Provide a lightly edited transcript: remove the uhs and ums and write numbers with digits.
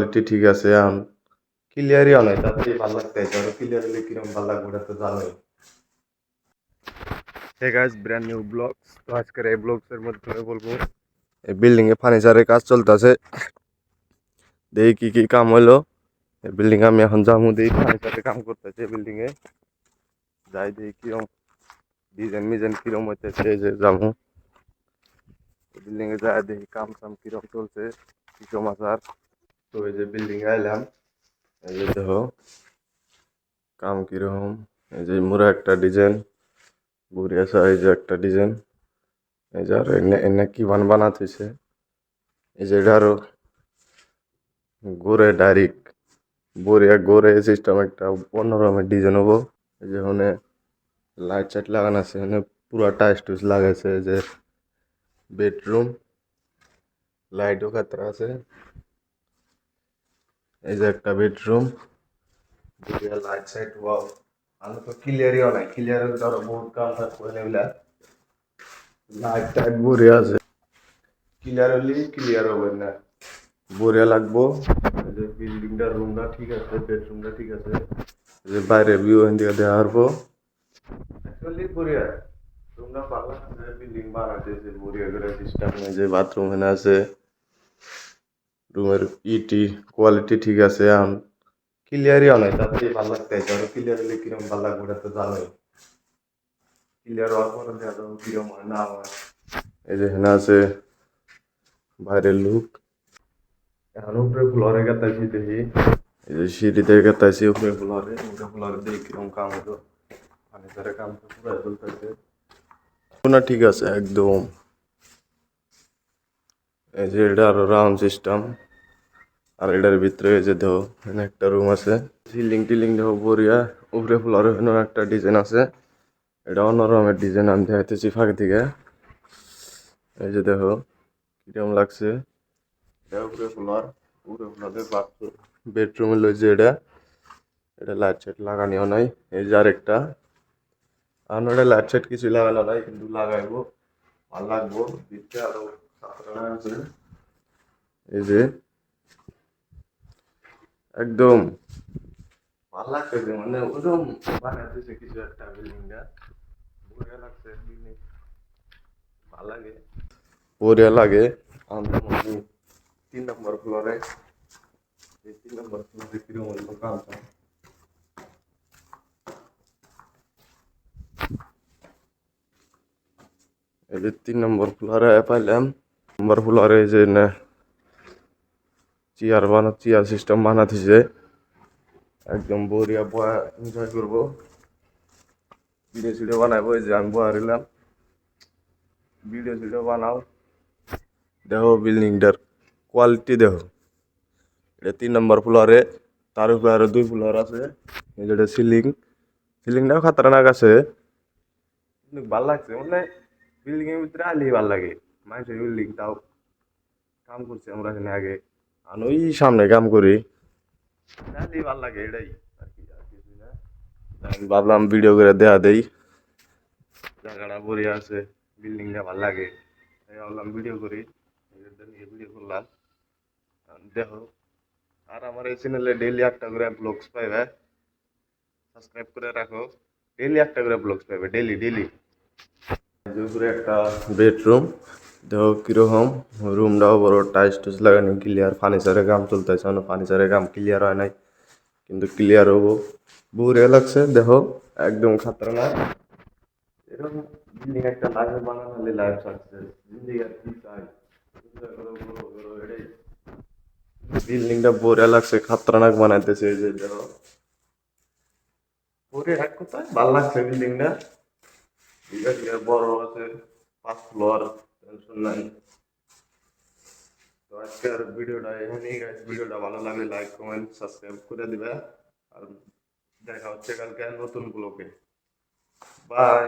Quality ঠিক আছে এখন ক্লিয়ারই হয় নাই তাতেই ভালো লাগতেছে আর ক্লিয়ার হলে কিরকম ভালো লাগবে এটা তো জানোই। Hey guys brand new blogs. তো আজকের এই ব্লগস এর মধ্যে আমি বলবো এই বিল্ডিং এ ফার্নিচারের কাজ চলতেছে, দেখি কি কি কাম হইলো। এই বিল্ডিং আমি এখন যাবো, দেখি ফার্নিচারের কাম করতেছে বিল্ডিং এ, যাই দেখি কিরকম ডিজাইন মিজাইন কিরকম হইতেছে, এই যে যাবো বিল্ডিং এ যাই দেখি কাম সাম কিরকম চলছে কি সমাচার। তো এই যে বিল্ডিং এ আইলাম, এই যে দেখো কাম কিরকম। এই যে মোরা একটা ডিজাইন বুড়িয়া সাইজ একটা ডিজাইন, এই যে আর এনে এনে কি বানাতেছে, এই যে এটা আরো গোরে ডাইরেক্ট বড়িয়া গোরে সিস্টেম একটা অন্য রকমের ডিজাইন হবো। এই যে ওখানে লাইট চাইট লাগানো আছে, এখানে পুরা টাইস টুইস লাগাইছে, এই যে বেডরুম লাইটও খাতরা আছে, এই যে একটা বেডরুম বড়িয়া লাইট সাইট ওয়াও। আমি তো ক্লিয়ারই হয় নাই, ক্লিয়ারের ধরো বহুত কাম থাকবে এগুলা, লাইট টাইট বড়িয়া আছে, ক্লিয়ার হলে ক্লিয়ার হবে না বড়িয়া লাগবো। এই যে বিল্ডিংটা রুমটা ঠিক আছে, বেডরুমটা ঠিক আছে, এই যে বাইরে ভিউ এখান থেকে দেওয়া পারবো অ্যাকচুয়ালি বড়িয়া রুমটা ভালো আছে। বিল্ডিং বানাইতেছে বড়িয়া করে সিস্টেম, এই যে বাথরুম এখানে আছে, রুমের ইটি কোয়ালিটি ঠিক আছে এখন ক্লিয়ারই হয় নাই তাতেই ভালো লাগতেছে আর ক্লিয়ার হলে কিরকম ভালো লাগবে এটা তো জানোই। ক্লিয়ার হওয়ার পরে দেখা যাবে কিরকম হয় না হয়। এই যে এখানে আছে বাইরের লুক, এখন উপরে ফ্লোরে গেতাছি দেখি, এই যে সিঁড়িতে গেতাছি উপরে ফ্লোরে দেখি কিরকম কাম হতো। ফার্নিচারের কাম তো পুরো চলতেছে না, ঠিক আছে একদম। এই যে এটা আরো রাউন্ড সিস্টেম, আর এটার ভিতরে এই যে দেখো এখানে একটা রুম আছে, সিলিং টিলিং দেখো বড়িয়া, উপরে ফ্লোরে একটা ডিজাইন আছে, এটা অন্য রকমের ডিজাইন আমি দেখাইতেছি ফাঁকে থেকে। এই যে দেখো কিরকম লাগছে, এটা উপরে ফ্লোরে বাথরুম বেডরুমে লইছে, এটা এটা লাইট সাইট লাগানিও নাই। এই যে আরেকটা আর এটা লাইট সাইট কিছু লাগানো নাই কিন্তু লাগাইবো, ভালো লাগবো দিতে আরো আছে। এই যে একদম ভালো লাগতেছে, মানে ওরকম বানাইতেছে কিছু একটা বিল্ডিংটা বঢ়িয়া লাগছে, বিল্ডিং ভালো লাগে বঢ়িয়া লাগে। আমরা 3 নম্বর ফ্লোরে, এই 3 নম্বর ফ্লোরে কিরকম হইলো কামটা। এই যে 3 নম্বর ফ্লোরে পাইলাম, নম্বর ফ্লোরে এই যে চেয়ার সিস্টেম বানাতেছে, একদম বঢ়িয়া বয়া এনজয় করবো, ভিডিও সিডিও বানাবো। এই যে আমি বয়া রইলাম, ভিডিও সিডিও বানাও, দেখো বিল্ডিংটার কোয়ালিটি দেখো। এটা 3 নম্বর ফ্লোরে, তার উপরে আরো 2 ফ্লোর আছে, এই যে সিলিংটাও খাতরনাক আছে, কিন্তু ভাল লাগছে, মানে বিল্ডিং এর ভিতরে আলি ভাল লাগে। মানুষের বিল্ডিং তাও কাম করছি আমরা এখানে আগে, আর ওই সামনে কাম করি, আলি ভাল লাগে এটাই আর কি, আর কিছুই না। আমি ভাবলাম ভিডিও করে দেয়া দেই, জায়গাটা বড়িয়া আছে, বিল্ডিংটা ভাল লাগে, তাই ভাবলাম ভিডিও করি, ভিডিও করলাম। দেখো আর আমার এই চ্যানেলে ডেইলি একটা করে ব্লগস পাইবে, সাবস্ক্রাইব করে রাখো, ডেইলি একটা করে ব্লগস পাইবে, ডেইলি ডেইলি। উপরে একটা বেডরুম দেখো কিরকম, রুমটাও বড়, টাইস টুইস লাগানো ক্লিয়ার, ফার্নিচারের কাম চলতেছে, ফার্নিচারের কাম ক্লিয়ার হয় নাই কিন্তু ক্লিয়ার হবো, বুড়ে লাগছে দেখো একদম খাতরনাক। এরকম বিল্ডিং একটা লাইফে বানানো হলে লাইফ সাকসেস, জিন্দিগি আর কি চাই, এটাই। বিল্ডিংটা বুড়ে লাগছে, খাতরনাক বানাইতেছে, এই যে দেখো বুড়ে এক কথায় ভাল লাগছে বিল্ডিংটা, ঠিক আছে বড় আছে, 5 ফ্লোর, টেনশন নাই। তো আজকের ভিডিওটা এখানেই গাইস, ভিডিওটা ভালো লাগলে লাইক কমেন্ট সাবস্ক্রাইব করে দিবে, আর দেখা হচ্ছে কালকে নতুন ব্লগে। বাই।